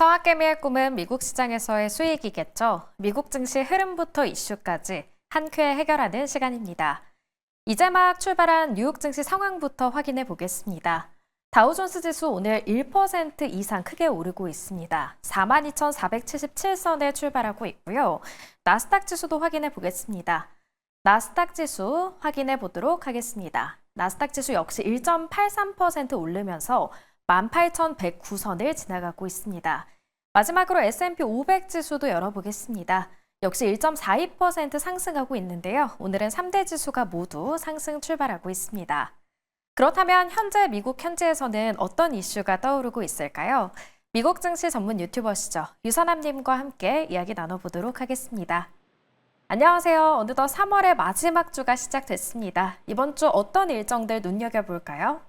서학개미의 꿈은 미국 시장에서의 수익이겠죠. 미국 증시 흐름부터 이슈까지 한 큐에 해결하는 시간입니다. 이제 막 출발한 뉴욕 증시 상황부터 확인해 보겠습니다. 다우존스 지수 오늘 1% 이상 크게 오르고 있습니다. 42,477선에 출발하고 있고요. 나스닥 지수도 확인해 보겠습니다. 나스닥 지수 확인해 보도록 하겠습니다. 나스닥 지수 역시 1.83% 오르면서 18,109선을 지나가고 있습니다. 마지막으로 S&P 500 지수도 열어보겠습니다. 역시 1.42% 상승하고 있는데요. 오늘은 3대 지수가 모두 상승 출발하고 있습니다. 그렇다면 현재 미국 현지에서는 어떤 이슈가 떠오르고 있을까요? 미국 증시 전문 유튜버시죠. 유선남님과 함께 이야기 나눠보도록 하겠습니다. 안녕하세요. 어느덧 3월의 마지막 주가 시작됐습니다. 이번 주 어떤 일정들 눈여겨볼까요?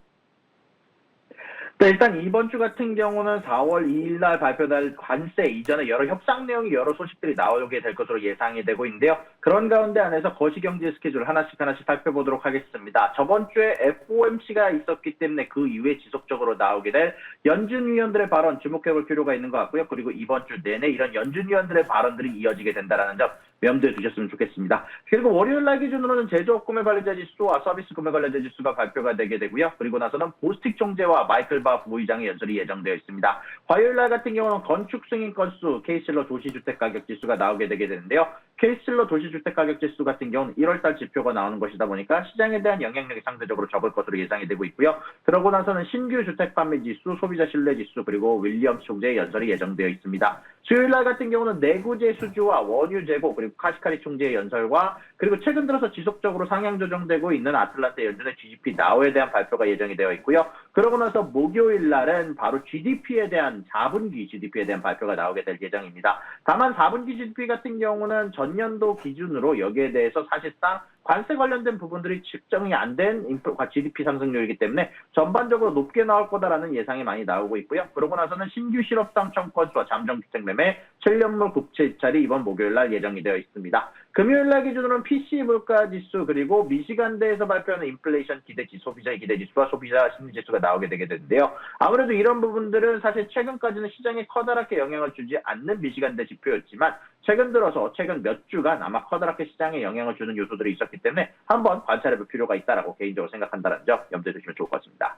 네, 일단 이번 주 같은 경우는 4월 2일 날 발표될 관세 이전에 여러 협상 내용이 여러 소식들이 나오게 될 것으로 예상이 되고 있는데요. 그런 가운데 안에서 거시경제 스케줄 하나씩 살펴보도록 하겠습니다. 저번 주에 FOMC가 있었기 때문에 그 이후에 지속적으로 나오게 될 연준 위원들의 발언 주목해볼 필요가 있는 것 같고요. 그리고 이번 주 내내 이런 연준 위원들의 발언들이 이어지게 된다는 점 염두에 두셨으면 좋겠습니다. 그리고 월요일 날 기준으로는 제조업 구매 관련자 지수와 서비스 구매 관련자 지수가 발표가 되게 되고요. 그리고 나서는 보스틱 총재와 마이클 바 부의장의 연설이 예정되어 있습니다. 화요일 날 같은 경우는 건축 승인 건수 C실러 도시주택 가격 지수가 나오게 되게 되는데요. C실러 도시주택 가격 지수 같은 경우는 1월 달 지표가 나오는 것이다 보니까 시장에 대한 영향력이 상대적으로 적을 것으로 예상이 되고 있고요. 그러고 나서는 신규 주택 판매 지수, 소비자 신뢰 지수, 그리고 윌리엄스 총재의 연설이 예정되어 있습니다. 수요일 날 같은 경우는 내구재 수주와 원유 재고, 그리고 카시카리 총재의 연설과 그리고 최근 들어서 지속적으로 상향 조정되고 있는 아틀란타 연준의 GDP 나우에 대한 발표가 예정이 되어 있고요. 그러고 나서 목요일 날은 바로 GDP에 대한 4분기 GDP에 대한 발표가 나오게 될 예정입니다. 다만 4분기 GDP 같은 경우는 전년도 기준으로 여기에 대해서 사실상 관세 관련된 부분들이 측정이 안 된 GDP 상승률이기 때문에 전반적으로 높게 나올 거다라는 예상이 많이 나오고 있고요. 그러고 나서는 신규 실업상 청건수와 잠정주택 매매, 7년물 국채 입찰이 이번 목요일 날 예정이 되어 있습니다. 금요일 날 기준으로는 PC 물가 지수, 그리고 미시간대에서 발표하는 인플레이션 기대지, 소비자의 기대지수와 소비자 심리지수가 나오게 되게 되는데요. 아무래도 이런 부분들은 사실 최근까지는 시장에 커다랗게 영향을 주지 않는 미시간대 지표였지만 최근 들어서 최근 몇 주간 아마 커다랗게 시장에 영향을 주는 요소들이 있었기 때문에 한번 관찰해볼 필요가 있다라고 개인적으로 생각한다는 점 염두에 두시면 좋을 것 같습니다.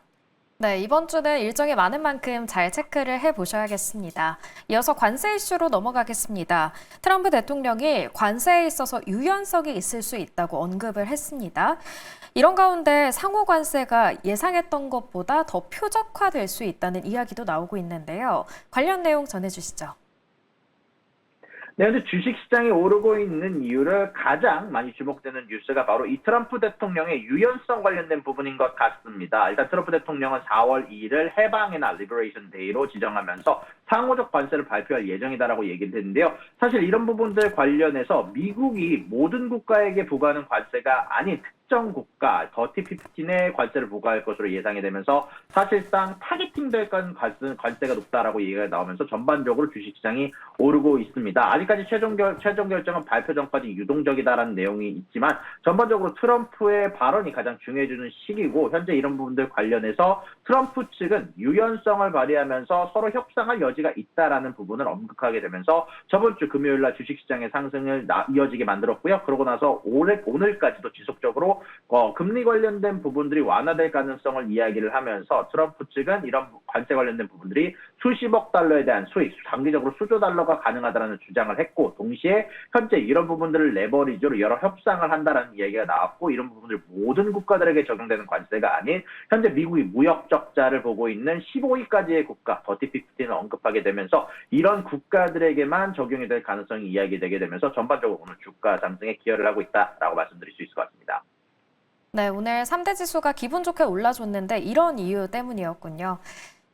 네, 이번 주는 일정이 많은 만큼 잘 체크를 해보셔야겠습니다. 이어서 관세 이슈로 넘어가겠습니다. 트럼프 대통령이 관세에 있어서 유연성이 있을 수 있다고 언급을 했습니다. 이런 가운데 상호 관세가 예상했던 것보다 더 표적화될 수 있다는 이야기도 나오고 있는데요. 관련 내용 전해주시죠. 네, 현재 주식시장이 오르고 있는 이유를 가장 많이 주목되는 뉴스가 바로 이 트럼프 대통령의 유연성 관련된 부분인 것 같습니다. 일단 트럼프 대통령은 4월 2일을 해방의 날, 리버레이션 데이로 지정하면서 상호적 관세를 발표할 예정이다라고 얘기를 했는데요. 사실 이런 부분들 관련해서 미국이 모든 국가에게 부과하는 관세가 아닌 특정 국가, 더티 15의 관세를 부과할 것으로 예상이 되면서 사실상 타겟팅될 관세가 높다라고 얘기가 나오면서 전반적으로 주식시장이 오르고 있습니다. 아직까지 최종 결정은 발표 전까지 유동적이다라는 내용이 있지만 전반적으로 트럼프의 발언이 가장 중요해지는 시기고 현재 이런 부분들 관련해서 트럼프 측은 유연성을 발휘하면서 서로 협상할 여지가 있다라는 부분을 언급하게 되면서 저번 주 금요일 날 주식시장의 상승을 이어지게 만들었고요. 그러고 나서 오늘까지도 지속적으로 금리 관련된 부분들이 완화될 가능성을 이야기를 하면서 트럼프 측은 이런 관세 관련된 부분들이 수십억 달러에 대한 수익, 장기적으로 수조 달러가 가능하다는 주장을 했고 동시에 현재 이런 부분들을 레버리지로 여러 협상을 한다는 얘기가 나왔고 이런 부분들 모든 국가들에게 적용되는 관세가 아닌 현재 미국이 무역 적자를 보고 있는 15위까지의 국가, 더티 15를 언급하게 되면서 이런 국가들에게만 적용이 될 가능성이 이야기되게 되면서 전반적으로 오늘 주가 상승에 기여를 하고 있다라고 말씀드릴 수 있을 것 같습니다. 네, 오늘 3대 지수가 기분 좋게 올라줬는데 이런 이유 때문이었군요.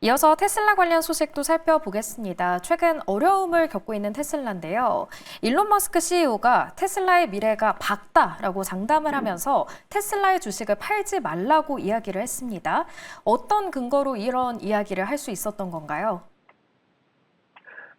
이어서 테슬라 관련 소식도 살펴보겠습니다. 최근 어려움을 겪고 있는 테슬라인데요. 일론 머스크 CEO가 테슬라의 미래가 밝다라고 장담을 하면서 테슬라의 주식을 팔지 말라고 이야기를 했습니다. 어떤 근거로 이런 이야기를 할 수 있었던 건가요?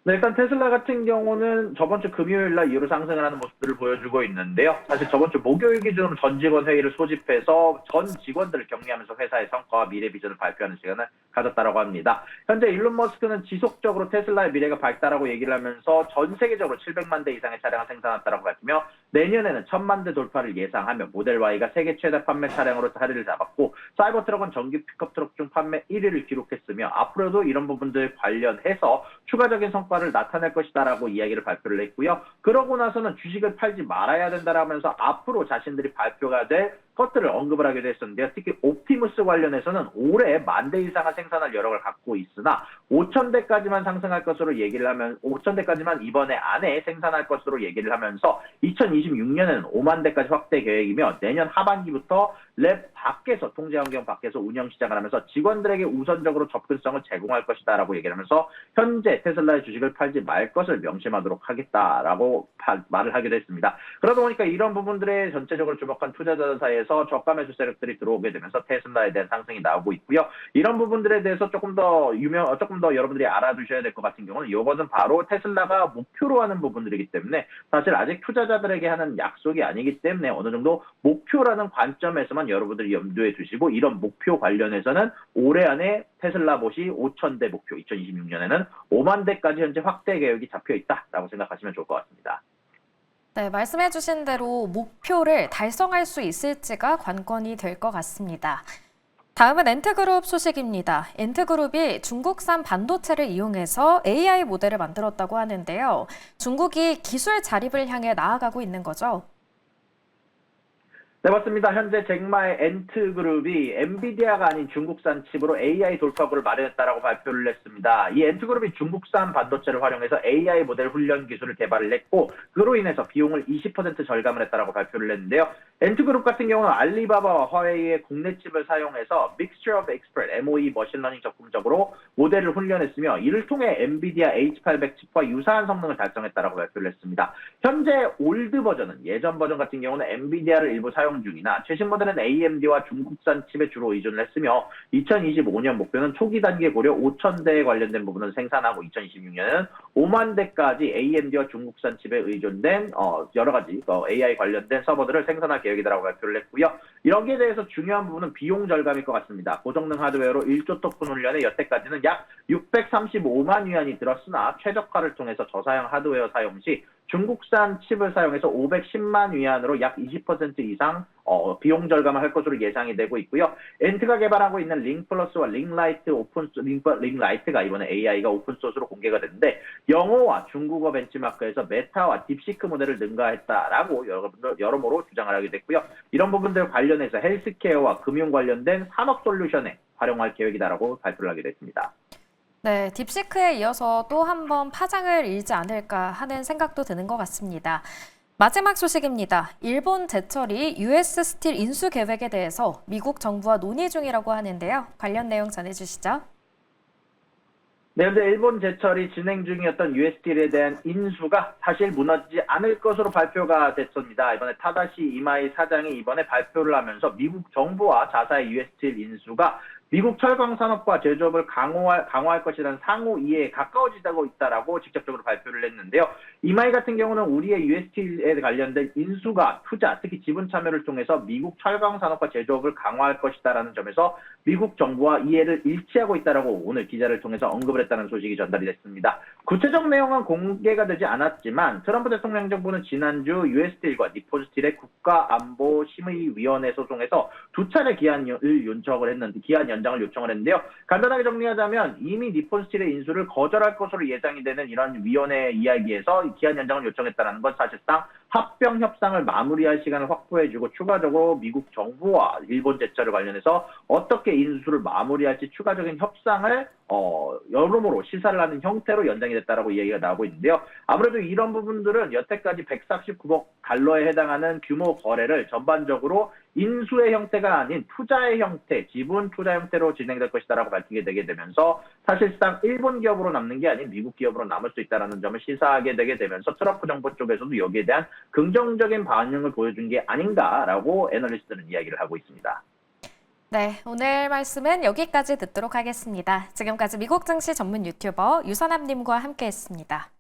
네, 일단 테슬라 같은 경우는 저번 주 금요일 날 이후로 상승을 하는 모습들을 보여주고 있는데요. 사실 저번 주 목요일 기준으로 전 직원 회의를 소집해서 전 직원들을 격려하면서 회사의 성과와 미래 비전을 발표하는 시간을 가졌다고 합니다. 현재 일론 머스크는 지속적으로 테슬라의 미래가 밝다라고 얘기를 하면서 전 세계적으로 700만 대 이상의 차량을 생산했다고 밝히며 내년에는 1000만 대 돌파를 예상하며 모델 Y가 세계 최다 판매 차량으로 자리를 잡았고 사이버 트럭은 전기 픽업 트럭 중 판매 1위를 기록했으며 앞으로도 이런 부분들 관련해서 추가적인 성과를 나타낼 것이다라고 이야기를 발표를 했고요. 그러고 나서는 주식을 팔지 말아야 된다라면서 앞으로 자신들이 발표가 될 것들을 언급을 하기도 했었는데요. 특히 옵티무스 관련해서는 올해 10,000대 이상을 생산할 여력을 갖고 있으나 5,000대까지만 상승할 것으로 얘기를 하면 5,000대까지만 이번에 안에 생산할 것으로 얘기를 하면서 2026년에는 5만 대까지 확대 계획이며 내년 하반기부터 랩 밖에서 통제 환경 밖에서 운영 시작을 하면서 직원들에게 우선적으로 접근성을 제공할 것이다라고 얘기를 하면서 현재 테슬라의 주식을 팔지 말 것을 명심하도록 하겠다라고 말을 하기도 했습니다. 그러다 보니까 이런 부분들에 전체적으로 주목한 투자자들 사이에서 저가 매수 세력들이 들어오게 되면서 테슬라에 대한 상승이 나오고 있고요. 이런 부분들에 대해서 조금 더 여러분들이 알아두셔야 될 것 같은 경우는 이것은 바로 테슬라가 목표로 하는 부분들이기 때문에 사실 아직 투자자들에게 하는 약속이 아니기 때문에 어느 정도 목표라는 관점에서만 여러분들이 염두에 두시고 이런 목표 관련해서는 올해 안에 테슬라 봇이 5,000대 목표 2026년에는 5만 대까지 현재 확대 계획이 잡혀 있다라고 생각하시면 좋을 것 같습니다. 네, 말씀해주신 대로 목표를 달성할 수 있을지가 관건이 될 것 같습니다. 다음은 엔트그룹 소식입니다. 엔트그룹이 중국산 반도체를 이용해서 AI 모델을 만들었다고 하는데요. 중국이 기술 자립을 향해 나아가고 있는 거죠? 네, 맞습니다. 현재 잭마의 엔트그룹이 엔비디아가 아닌 중국산 칩으로 AI 돌파구를 마련했다라고 발표를 했습니다. 이 엔트그룹이 중국산 반도체를 활용해서 AI 모델 훈련 기술을 개발을 했고 그로 인해서 비용을 20% 절감을 했다라고 발표를 했는데요. 엔트그룹 같은 경우는 알리바바와 화웨이의 국내 칩을 사용해서 Mixture of Expert (MOE) 머신러닝 적극적으로 모델을 훈련했으며 이를 통해 엔비디아 H800 칩과 유사한 성능을 달성했다라고 발표를 했습니다. 현재 올드 버전은 예전 버전 같은 경우는 엔비디아를 일부 사용 중이나 최신 모델은 AMD와 중국산 칩에 주로 의존을 했으며 2025년 목표는 초기 단계 고려 5,000대에 관련된 부분을 생산하고 2026년에는 5만 대까지 AMD와 중국산 칩에 의존된 여러 가지 AI 관련된 서버들을 생산할 계획이라고 발표를 했고요. 여기에 대해서 중요한 부분은 비용 절감일 것 같습니다. 고성능 하드웨어로 1조 토큰 훈련에 여태까지는 약 635만 위안이 들었으나 최적화를 통해서 저사양 하드웨어 사용 시 중국산 칩을 사용해서 510만 위안으로 약 20% 이상 비용 절감을 할 것으로 예상이 되고 있고요. 엔트가 개발하고 있는 링플러스와 링라이트가 이번에 AI가 오픈소스로 공개가 됐는데 영어와 중국어 벤치마크에서 메타와 딥시크 모델을 능가했다라고 여러모로 주장을 하게 됐고요. 이런 부분들 관련해서 헬스케어와 금융 관련된 산업 솔루션에 활용할 계획이다라고 발표를 하게 됐습니다. 네, 딥시크에 이어서 또 한 번 파장을 일지 않을까 하는 생각도 드는 것 같습니다. 마지막 소식입니다. 일본 제철이 US 스틸 인수 계획에 대해서 미국 정부와 논의 중이라고 하는데요. 관련 내용 전해주시죠. 네, 현재 일본 제철이 진행 중이었던 USSTL에 대한 인수가 사실 무너지지 않을 것으로 발표가 됐습니다. 이번에 타다시 이마이 사장이 이번에 발표를 하면서 미국 정부와 자사의 USSTL 인수가 미국 철강 산업과 제조업을 강화할 것이라는 상호 이해에 가까워지고 있다라고 직접적으로 발표를 했는데요. 이마이 같은 경우는 우리의 USSTL에 관련된 인수가 투자, 특히 지분 참여를 통해서 미국 철강 산업과 제조업을 강화할 것이다라는 점에서 미국 정부와 이해를 일치하고 있다라고 오늘 기자를 통해서 언급을 했다는 소식이 전달이 됐습니다. 구체적 내용은 공개가 되지 않았지만 트럼프 대통령 정부는 지난주 USSTL과 니폰스틸의 국가안보심의위원회 소송에서 두 차례 기한 연장을 요청을 했는데요. 간단하게 정리하자면 이미 니폰스틸의 인수를 거절할 것으로 예상이 되는 이런 위원회 이야기에서 기한 연장을 요청했다는 건 사실상 합병 협상을 마무리할 시간을 확보해주고 추가적으로 미국 정부와 일본 제철을 관련해서 어떻게 인수를 마무리할지 추가적인 협상을 여러모로 시사를 하는 형태로 연장이 됐다라고 이야기가 나오고 있는데요. 아무래도 이런 부분들은 여태까지 149억 달러에 해당하는 규모 거래를 전반적으로 인수의 형태가 아닌 투자의 형태, 지분 투자 형태로 진행될 것이다라고 밝히게 되게 되면서 사실상 일본 기업으로 남는 게 아닌 미국 기업으로 남을 수 있다는 점을 시사하게 되게 되면서 트럼프 정부 쪽에서도 여기에 대한 긍정적인 반응을 보여준 게 아닌가라고 애널리스트는 이야기를 하고 있습니다. 네, 오늘 말씀은 여기까지 듣도록 하겠습니다. 지금까지 미국 증시 전문 유튜버 유선남님과 함께했습니다.